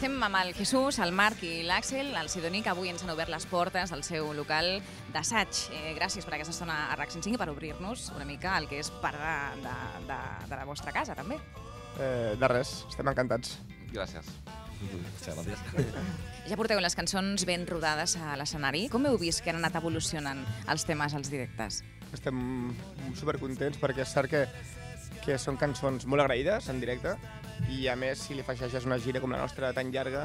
Estem amb el Jesús, el Marc i l'Àxel, el Sidoní, que avui ens han obert les portes del seu local d'assaig. Gràcies per aquesta estona a RAC 105 i per obrir-nos una mica el que és part de la vostra casa, també. De res, estem encantats. Gràcies. Muchas gracias. Ja porteu les cançons ben rodades a l'escenari. Com heu vist que han anat evolucionant els temes als directes? Estem supercontents perquè és cert que són cançons molt agraïdes en directe i a més si li afegeixes una gira com la nostra tan llarga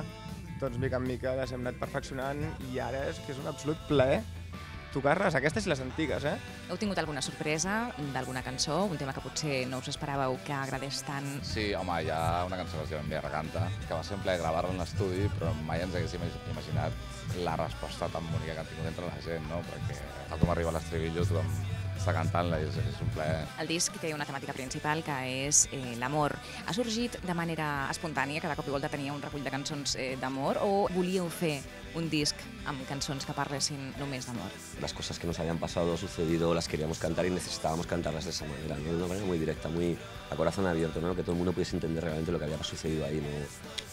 doncs mica en mica les hem anat perfeccionant i ara és que és un absolut plaer tocar-les, aquestes i les antigues, Heu tingut alguna sorpresa d'alguna cançó, un tema que potser no us esperàveu que agradés tant? Sí, home, hi ha una cançó que es diu En Via Garganta, que va ser un plaer gravar-la en l'estudi, però mai ens haguéssim imaginat la resposta tan bonica que ha tingut entre la gent, no? Perquè tal com arriba l'estribillo tothom està cantant-la i és un plaer. El disc té una temàtica principal que és l'amor. Ha sorgit de manera espontània, cada cop i volta tenia un recull de cançons d'amor, o volíeu fer un disc amb cançons que parlessin només d'amor? Las cosas que nos habían pasado o sucedido las queríamos cantar y necesitábamos cantarlas de esa manera, ¿no? De una manera muy directa, muy a corazón abierto, ¿no? Que todo el mundo pudiese entender realmente lo que había sucedido ahí.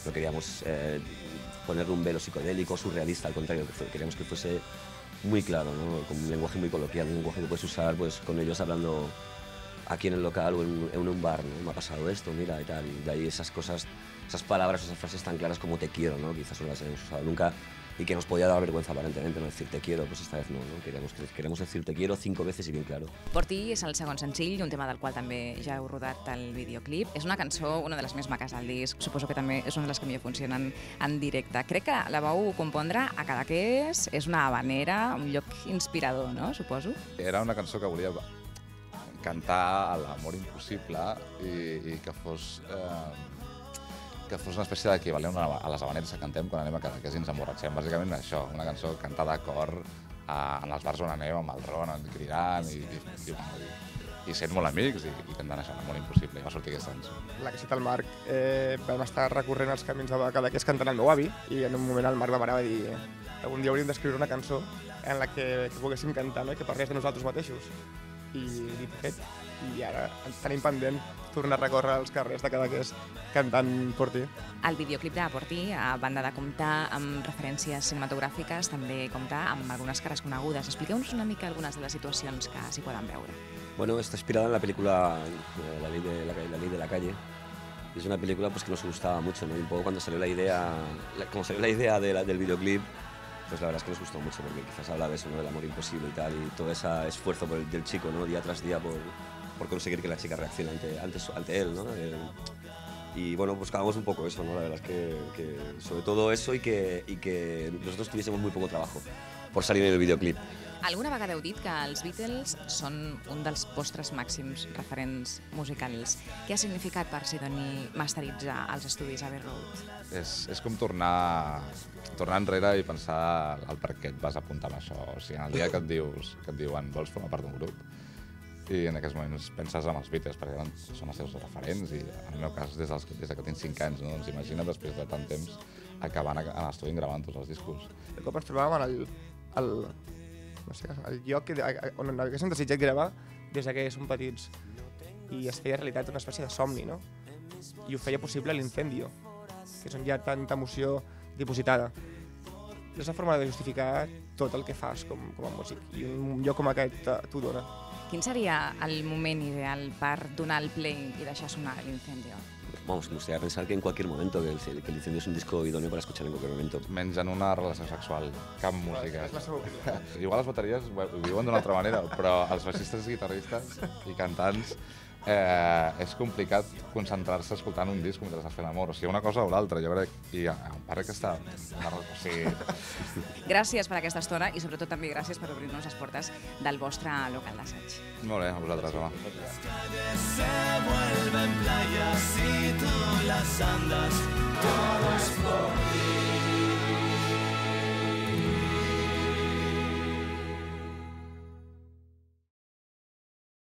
No queríamos ponerle un velo psicodélico, surrealista, al contrario, queríamos que fuese muy claro, ¿no? Con un lenguaje muy coloquial, un lenguaje que puedes usar pues, con ellos hablando aquí en el local o en un bar, ¿no? Me ha pasado esto, mira, y tal. Y de ahí esas cosas, esas palabras, esas frases tan claras como te quiero, ¿no? Quizás no las hemos usado nunca y que nos podía dar vergüenza aparentemente, no decir te quiero, pues esta vez no, ¿no? Queremos decir te quiero 5 veces y bien claro. Porti és el segon senzill, un tema del qual també ja heu rodat el videoclip. És una cançó, una de les més maques del disc, suposo que també és una de les que millor funcionen en directe. Crec que la vau compondre a Cadaqués, és una habanera, un lloc inspirador, no? Suposo. Era una cançó que volia cantar a l'amor impossible i que fos una espècie d'equivalent a les habaneres que cantem quan anem a Cadaqués i ens emborratxem. Bàsicament això, una cançó cantada a cor en els bars on anem, amb el Ron, cridant i sent molt amics i cantant això, l'amor impossible, i va sortir aquesta cançó. La que cita el Marc, vam estar recorrent els camins de Cadaqués cantant el meu avi i en un moment el Marc va parar i va dir algun dia hauríem d'escriure una cançó en la que poguéssim cantar, no? I que parlés de nosaltres mateixos. I dit fet, i ara ens tenim pendent tornar a recórrer els carrers de Cadaqués cantant Porti. El videoclip de Porti, a banda de comptar amb referències cinematogràfiques, també compta amb algunes cares conegudes. Expliqueu-nos una mica algunes de les situacions que s'hi poden veure. Bueno, está inspirada en la película La ley de la calle. Y es una película pues, que nos gustaba mucho, ¿no? Y un poco cuando salió la idea, del videoclip, pues la verdad es que nos gustó mucho porque quizás habla de eso, ¿no? Del amor imposible y tal, y todo ese esfuerzo del chico, ¿no? Día tras día por conseguir que la chica reaccione ante él, ¿no? Y bueno, buscábamos un poco eso, ¿no? La verdad es que sobre todo eso y que nosotros tuviésemos muy poco trabajo por salir en el videoclip. Alguna vegada heu dit que els Beatles són un dels vostres màxims referents musicals. Què ha significat per Sidoní masteritzar els estudis Abbey Road? És com tornar enrere i pensar el per què et vas apuntar amb això. O sigui, en el dia que et diuen vols formar part d'un grup i en aquests moments penses en els Beatles perquè són els teus referents i en el meu cas des que tinc 5 anys, no? Doncs imagina't després de tant temps acabant a l'estudi gravant tots els discos. De cop ens trobàvem en el lloc on haguéssim desitjat gravar des que som petits i es feia realitat una espècie de somni, no? I ho feia possible l'Incendio, que és on hi ha tanta emoció dipositada. És la forma de justificar tot el que fas com a músic i un lloc com aquest t'ho dona. Quin seria el moment ideal per donar el play i deixar sonar l'Incendio? Vamos, me gustaría pensar que en cualquier momento, que el Incendio es un disco idóneo para escuchar en cualquier momento. Menys en una relació sexual, cap música. És la seva opinió. Igual les bateries ho diuen d'una altra manera, però els baixistes, guitarristes i cantants és complicat concentrar-se escoltant un disc mentre estàs fent amor. O sigui, una cosa o l'altra, jo crec. I em pare que està... O sigui... Gràcies per aquesta estona i sobretot també gràcies per obrir-nos les portes del vostre local d'assaig. Molt bé, a vosaltres, home. Se vuelven playas y tú las andas, todo es por ti.